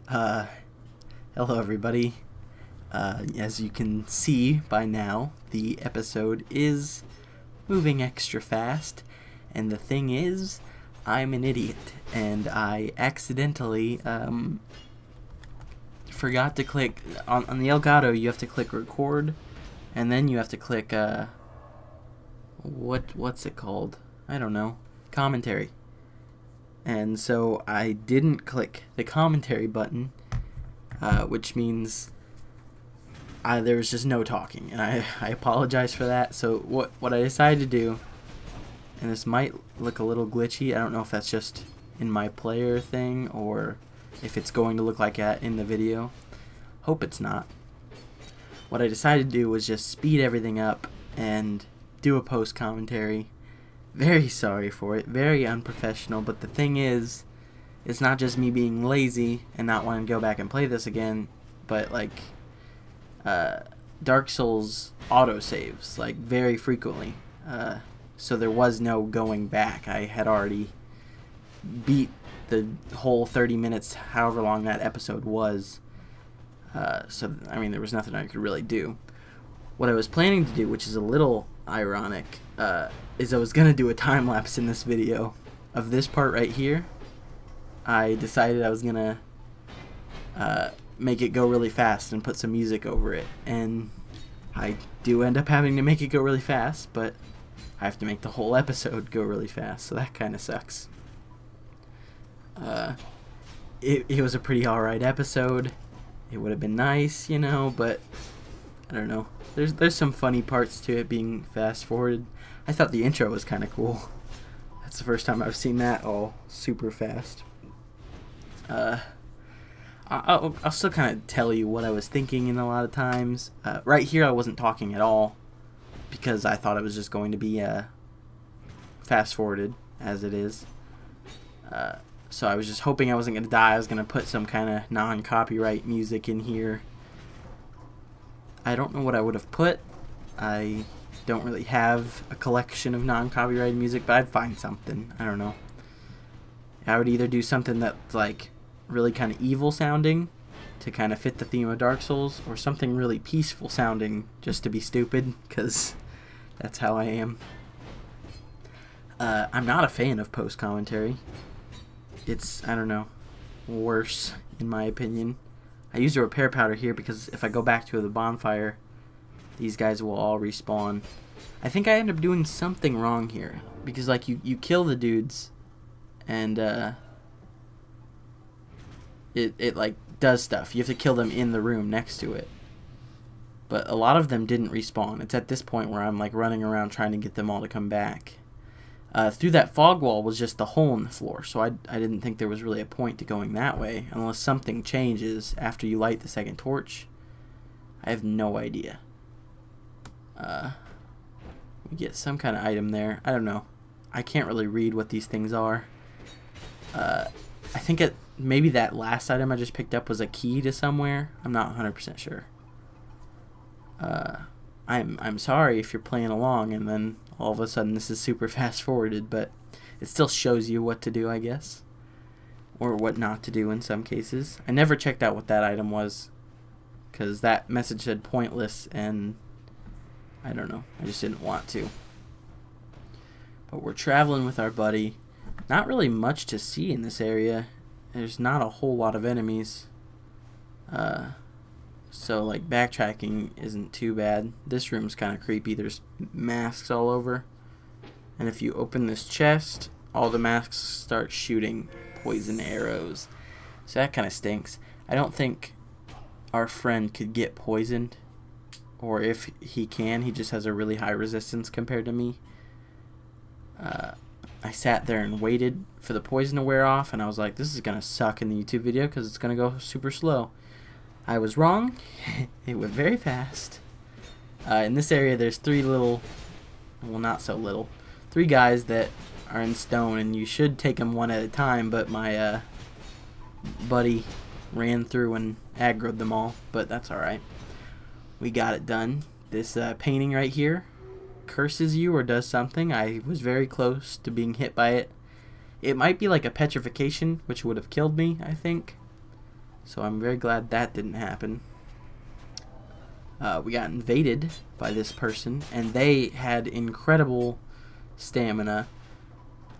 Uh, Hello, everybody. As you can see by now, the episode is moving extra fast, and the thing is, I'm an idiot, and I accidentally forgot to click on the Elgato. You have to click record, and then you have to click what's it called? I don't know. Commentary. And so I didn't click the commentary button, which means there was just no talking, and I apologize for that. So what I decided to do, and this might look a little glitchy, I don't know if that's just in my player thing or if it's going to look like that in the video. Hope it's not. What I decided to do was just speed everything up and do a post commentary. Very sorry for it, very unprofessional, but the thing is, it's not just me being lazy and not wanting to go back and play this again, but Dark Souls autosaves, very frequently. So there was no going back. I had already beat the whole 30 minutes, however long that episode was. So, there was nothing I could really do. What I was planning to do, which is a little ironic, is I was going to do a time lapse in this video of this part right here. I decided I was going to make it go really fast and put some music over it. And I do end up having to make it go really fast, but I have to make the whole episode go really fast, so that kind of sucks. It was a pretty alright episode. It would have been nice, but I don't know. There's some funny parts to it being fast forwarded. I thought the intro was kind of cool. That's the first time I've seen that all super fast. I'll still kind of tell you what I was thinking in a lot of times. Right here I wasn't talking at all because I thought it was just going to be fast forwarded as it is. So I was just hoping I wasn't going to die. I was going to put some kind of non-copyright music in here. I don't know what I would have put. I don't really have a collection of non-copyrighted music, but I'd find something. I don't know. I would either do something that's really kind of evil sounding to kind of fit the theme of Dark Souls, or something really peaceful sounding just to be stupid, because that's how I am. I'm not a fan of post commentary. It's, I don't know, worse in my opinion. I use a repair powder here because if I go back to the bonfire, these guys will all respawn. I think I end up doing something wrong here because you kill the dudes and it does stuff. You have to kill them in the room next to it. But a lot of them didn't respawn. It's at this point where I'm running around trying to get them all to come back. Through that fog wall was just the hole in the floor, so I didn't think there was really a point to going that way unless something changes after you light the second torch. I have no idea. We get some kind of item there. I don't know. I can't really read what these things are. I think maybe that last item I just picked up was a key to somewhere. I'm not 100% sure. I'm sorry if you're playing along and then all of a sudden this is super fast forwarded, but it still shows you what to do, I guess, or what not to do in some cases. I never checked out what that item was because that message said pointless, and I don't know, I just didn't want to. But we're traveling with our buddy. Not really much to see in this area. There's not a whole lot of enemies. So backtracking isn't too bad. This room's kind of creepy. There's masks all over. And if you open this chest, all the masks start shooting poison arrows. So that kind of stinks. I don't think our friend could get poisoned. Or if he can, he just has a really high resistance compared to me. I sat there and waited for the poison to wear off, and I was like, this is going to suck in the YouTube video because it's going to go super slow. I was wrong. It went very fast. In this area, there's three not so little, 3 guys that are in stone, and you should take them one at a time, but my buddy ran through and aggroed them all, but that's alright. We got it done. This painting right here curses you or does something. I was very close to being hit by it. It might be like a petrification, which would have killed me, I think. So I'm very glad that didn't happen. We got invaded by this person, and they had incredible stamina.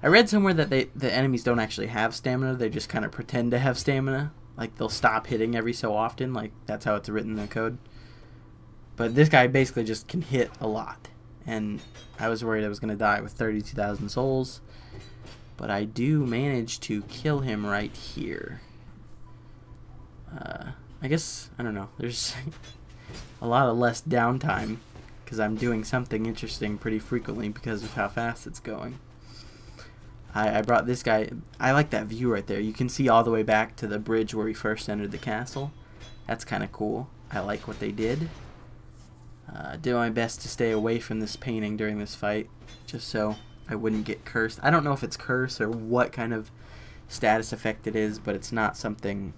I read somewhere that the enemies don't actually have stamina, they just kind of pretend to have stamina. Like, they'll stop hitting every so often, like, that's how it's written in the code. But this guy basically just can hit a lot, and I was worried I was going to die with 32,000 souls. But I do manage to kill him right here. I guess, I don't know, there's a lot of less downtime because I'm doing something interesting pretty frequently because of how fast it's going. I brought this guy. I like that view right there. You can see all the way back to the bridge where we first entered the castle. That's kind of cool. I like what they did. Did my best to stay away from this painting during this fight, just so I wouldn't get cursed. I don't know if it's cursed or what kind of status effect it is, but it's not something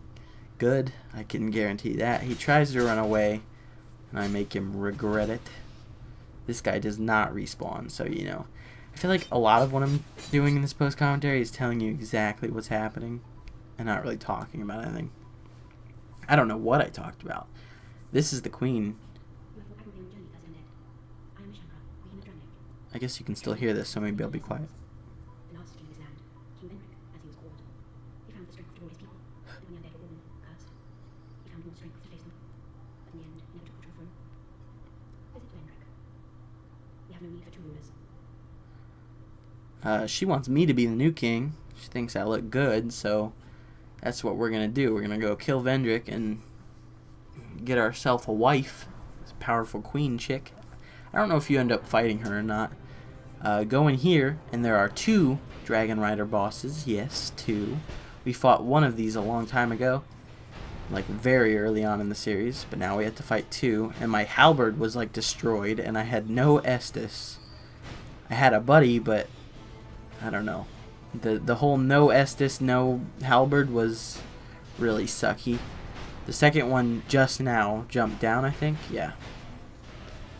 good. I can guarantee that. He tries to run away, and I make him regret it. This guy does not respawn, so you know. I feel like a lot of what I'm doing in this post-commentary is telling you exactly what's happening and not really talking about anything. I don't know what I talked about. This is the queen. I guess you can still hear this, so maybe I'll be quiet. She wants me to be the new king. She thinks I look good, so that's what we're gonna do. We're gonna go kill Vendrick and get ourselves a wife. This powerful queen chick. I don't know if you end up fighting her or not. Go in here, and there are 2 Dragon Rider bosses. Yes, 2. We fought one of these a long time ago, like very early on in the series, but now we have to fight 2, and my halberd was like destroyed, and I had no Estus. I had a buddy, but I don't know. The whole no Estus, no halberd was really sucky. The second one just now jumped down, I think. Yeah.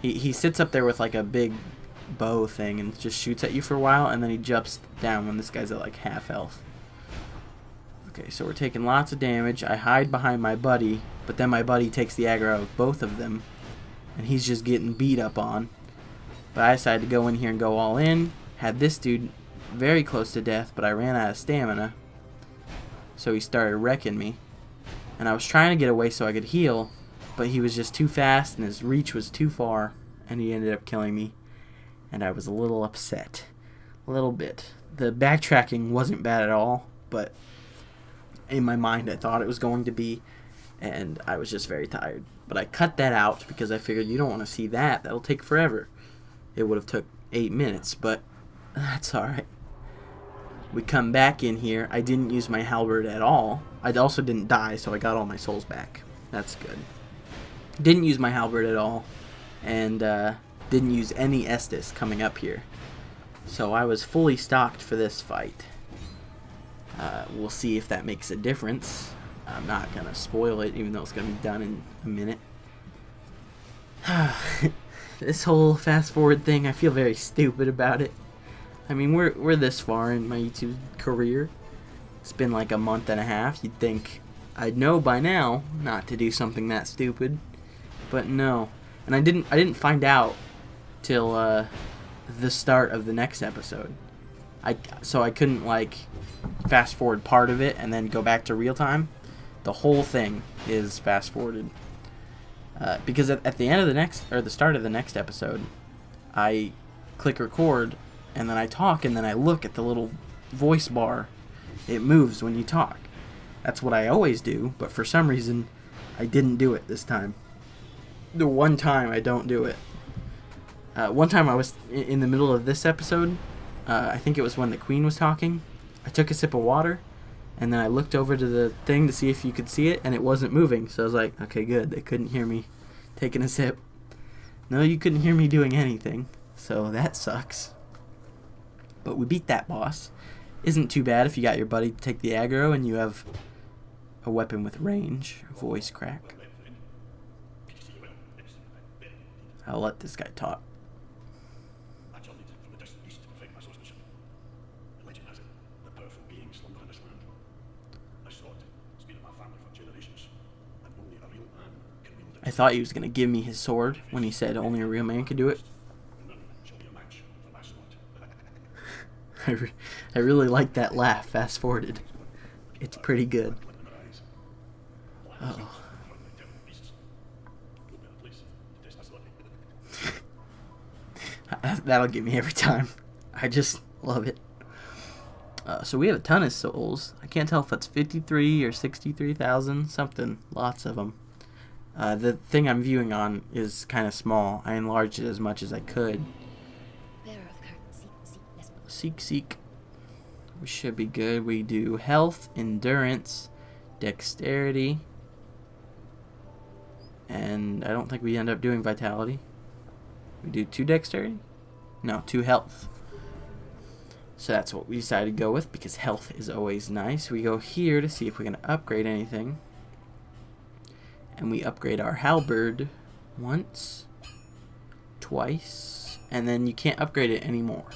He sits up there with like a big bow thing and just shoots at you for a while, and then he jumps down when this guy's at like half health. Okay, so we're taking lots of damage. I hide behind my buddy, but then my buddy takes the aggro of both of them, and he's just getting beat up on. But I decided to go in here and go all in. Had this dude very close to death, but I ran out of stamina, so he started wrecking me. And I was trying to get away so I could heal, but he was just too fast and his reach was too far, and he ended up killing me. And I was a little upset. A little bit. The backtracking wasn't bad at all, but in my mind I thought it was going to be, and I was just very tired. But I cut that out because I figured you don't want to see that. That'll take forever. It would have took 8 minutes, but that's alright. We come back in here. I didn't use my halberd at all. I also didn't die, so I got all my souls back. That's good. Didn't use my halberd at all, and didn't use any Estus coming up here. So I was fully stocked for this fight. We'll see if that makes a difference. I'm not going to spoil it, even though it's going to be done in a minute. This whole fast forward thing, I feel very stupid about it. I mean, we're this far in my YouTube career. It's been like a month and a half. You'd think I'd know by now not to do something that stupid, but no. And I didn't find out till the start of the next episode. So I couldn't like fast forward part of it and then go back to real time. The whole thing is fast forwarded. Because at the end of the start of the next episode, I click record, and then I talk, and then I look at the little voice bar. It moves when you talk. That's what I always do, but for some reason, I didn't do it this time. The one time I don't do it. One time I was in the middle of this episode, I think it was when the queen was talking. I took a sip of water, and then I looked over to the thing to see if you could see it, and it wasn't moving. So I was like, okay, good. They couldn't hear me taking a sip. No, you couldn't hear me doing anything. So that sucks. But we beat that boss. Isn't too bad if you got your buddy to take the aggro and you have a weapon with range. Voice crack. I'll let this guy talk. I journeyed from the distant east to perfect my swordsmanship. The legend has it that powerful beings slumber in this land. I sought to speed up my family for generations. real man can wield the I thought he was going to give me his sword when he said only a real man could do it. none shall be a match for my sword. I really like that laugh, fast forwarded. It's pretty good. Uh-oh. That'll get me every time. I just love it. So we have a ton of souls. I can't tell if that's 53 or 63,000, something. Lots of them. The thing I'm viewing on is kind of small. I enlarged it as much as I could. Seek. We should be good. We do health, endurance, dexterity, and I don't think we end up doing vitality. We do 2 dexterity? No, 2 health. So that's what we decided to go with because health is always nice. We go here to see if we can upgrade anything. And we upgrade our halberd once, twice, and then you can't upgrade it anymore.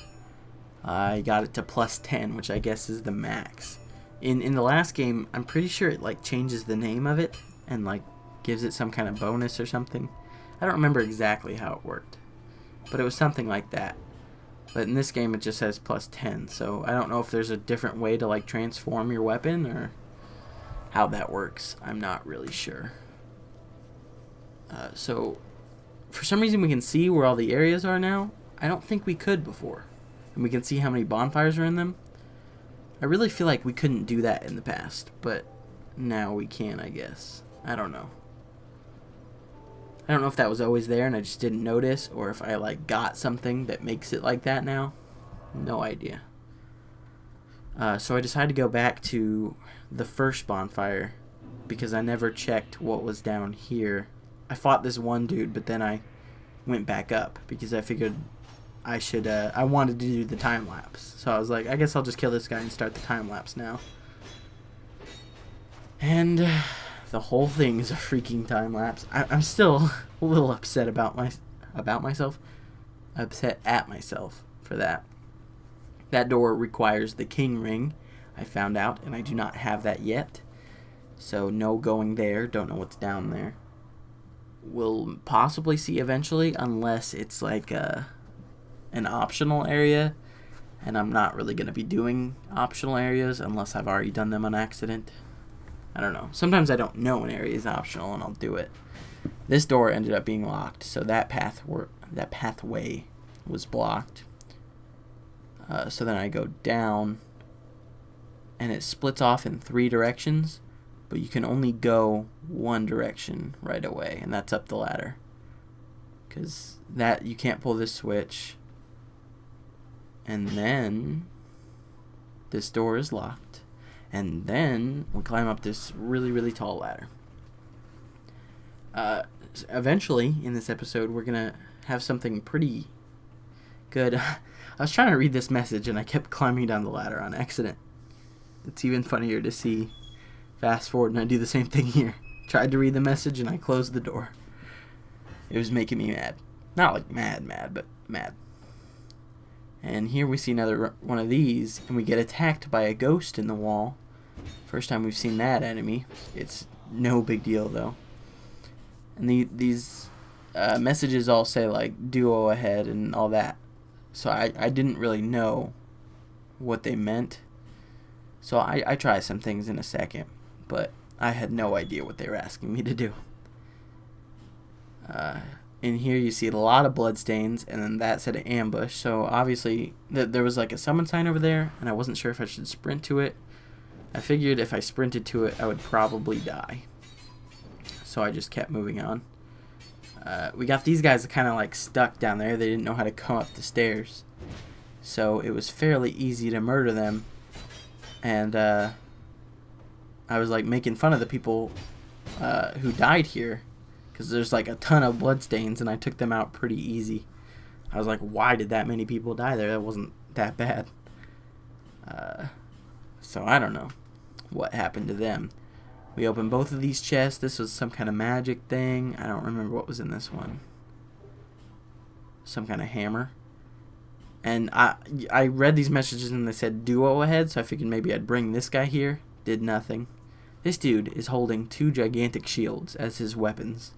I got it to +10, which I guess is the max. In the last game, I'm pretty sure it like changes the name of it and like gives it some kind of bonus or something. I don't remember exactly how it worked, but it was something like that. But in this game, it just says +10, so I don't know if there's a different way to like transform your weapon or how that works. I'm not really sure. So for some reason, we can see where all the areas are now. I don't think we could before. And we can see how many bonfires are in them. I really feel like we couldn't do that in the past, but now we can, I guess. I don't know. I don't know if that was always there and I just didn't notice, or if I like got something that makes it like that now. No idea. So I decided to go back to the first bonfire because I never checked what was down here. I fought this one dude, but then I went back up because I figured I should, I wanted to do the time lapse. So I was like, I guess I'll just kill this guy and start the time lapse now. And the whole thing is a freaking time lapse. I'm still a little upset about myself. Upset at myself for that. That door requires the king ring, I found out, and I do not have that yet. So no going there, don't know what's down there. We'll possibly see eventually, unless it's like an optional area, and I'm not really going to be doing optional areas unless I've already done them on accident. I don't know. Sometimes I don't know an area is optional and I'll do it. This door ended up being locked, so that pathway was blocked. So then I go down, and it splits off in 3 directions, but you can only go one direction right away, and that's up the ladder. Because that you can't pull this switch. And then this door is locked. And then we climb up this really, really tall ladder. Eventually, in this episode, we're going to have something pretty good. I was trying to read this message, and I kept climbing down the ladder on accident. It's even funnier to see. Fast forward, and I do the same thing here. Tried to read the message, and I closed the door. It was making me mad. Not like mad, but mad. And here we see another one of these, and we get attacked by a ghost in the wall. First time we've seen that enemy. It's no big deal, though. And these messages all say, like, duo ahead and all that. So I didn't really know what they meant. So I try some things in a second, but I had no idea what they were asking me to do. In here you see a lot of bloodstains, and then that said ambush. So obviously there was like a summon sign over there, and I wasn't sure if I should sprint to it. I figured if I sprinted to it, I would probably die. So I just kept moving on. We got these guys kind of like stuck down there. They didn't know how to come up the stairs. So it was fairly easy to murder them. And I was like making fun of the people who died here, because there's like a ton of bloodstains, and I took them out pretty easy. I was like, why did that many people die there? That wasn't that bad. So I don't know what happened to them. We opened both of these chests. This was some kind of magic thing. I don't remember what was in this one. Some kind of hammer. And I read these messages and they said duo ahead, so I figured maybe I'd bring this guy here. Did nothing. This dude is holding 2 gigantic shields as his weapons.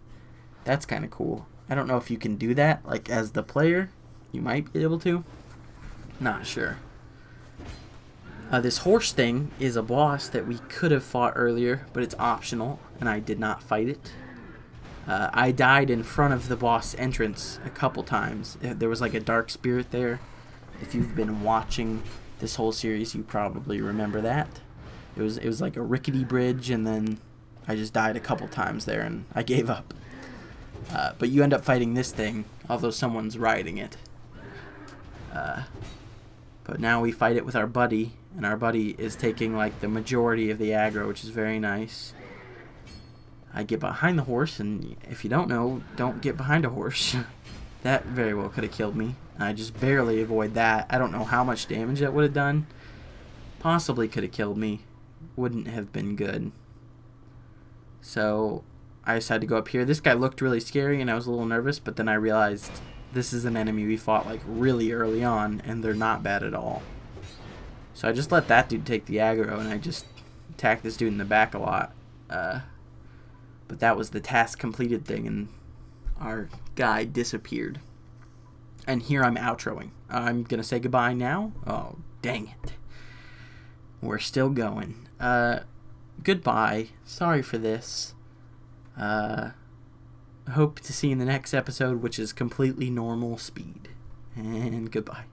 That's kind of cool. I don't know if you can do that, like, as the player. You might be able to. Not sure. This horse thing is a boss that we could have fought earlier, but it's optional, and I did not fight it. I died in front of the boss entrance a couple times. There was like a dark spirit there. If you've been watching this whole series, you probably remember that. It was like a rickety bridge, and then I just died a couple times there, and I gave up. But you end up fighting this thing, although someone's riding it. But now we fight it with our buddy, and our buddy is taking like the majority of the aggro, which is very nice. I get behind the horse, and if you don't know, don't get behind a horse. That very well could have killed me. I just barely avoid that. I don't know how much damage that would have done. Possibly could have killed me. Wouldn't have been good. So I decided to go up here. This guy looked really scary, and I was a little nervous, but then I realized this is an enemy we fought like really early on, and they're not bad at all. So I just let that dude take the aggro, and I just attacked this dude in the back a lot. But that was the task completed thing, and our guy disappeared. And here I'm outroing. I'm going to say goodbye now. Oh, dang it. We're still going. Goodbye. Sorry for this. Hope to see you in the next episode, which is completely normal speed. And goodbye.